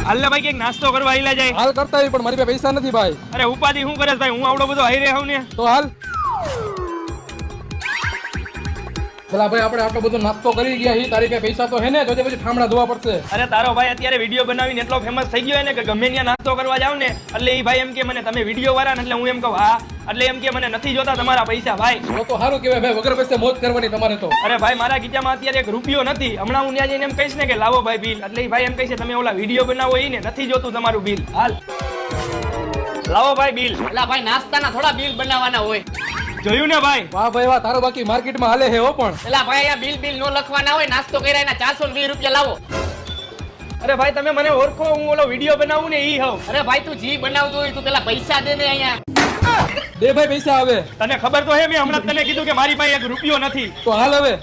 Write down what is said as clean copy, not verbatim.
હાલ ને ભાઈ કઈક નાસ્તો કરવા આઈલા જાય. હાલ કરતા હોય પણ મારી પાસે પૈસા નથી ભાઈ. અરે ઉપાધિ શું કરે ભાઈ, હું આવડો બધો હાઈ રહ્યો ને. તો હાલ પેલા ભાઈ આપણે આટલો બધો નાસ્તો કરી ગયા હી, તારી પાસે પૈસા તો હે ને? તો પછી ઠામડા ધોવા પડશે. અરે તારો ભાઈ અત્યારે વિડીયો બનાવીને એટલો ફેમસ થઈ ગયો ને કે ગમે ત્યાં નાસ્તો કરવા જાવ ને એટલે એ ભાઈ એમ કે મને તમે વિડીયો વાળા ને, એટલે હું એમ કહું હા, એટલે એમ કે મને નથી જોતા તમારા પૈસા ભાઈ. તો સારું કહેવાય ભાઈ, વગર પૈસે મોજ કરવાની તમારે તો. અરે ભાઈ મારા ગીચામાં અત્યારે એક રૂપિયો નથી. હમણાં હું ત્યાં જઈને એમ કહીશ ને કે લાવો ભાઈ બિલ, એટલે એ ભાઈ એમ કહીશે તમે ઓલા વિડીયો બનાવો એ ને નથી જોતું તમારું બિલ. હાલ લાવો ભાઈ બિલ. એલા ભાઈ નાસ્તાના થોડા બિલ બનાવવાના હોય. જોયું ને ભાઈ? વાહ ભાઈ વાહ, તારો બાકી માર્કેટમાં હાલે હે હો. પણ એલા ભાઈ અહીંયા બિલ નો લખવાના હોય, નાસ્તો કર્યા એના 420 રૂપિયા લાવો. અરે ભાઈ તમે મને ઓળખો, હું ઓલો વિડીયો બનાવું ને ઈ હોઉં. અરે ભાઈ તું જી બનાવતો હોય તું પેલા પૈસા દે ને અહીંયા. દે ભાઈ પૈસા આવે. તને ખબર તો હે મેં હમણાં તને કીધું કે મારી પાસે એક રૂપિયો નથી. તો હાલ હવે.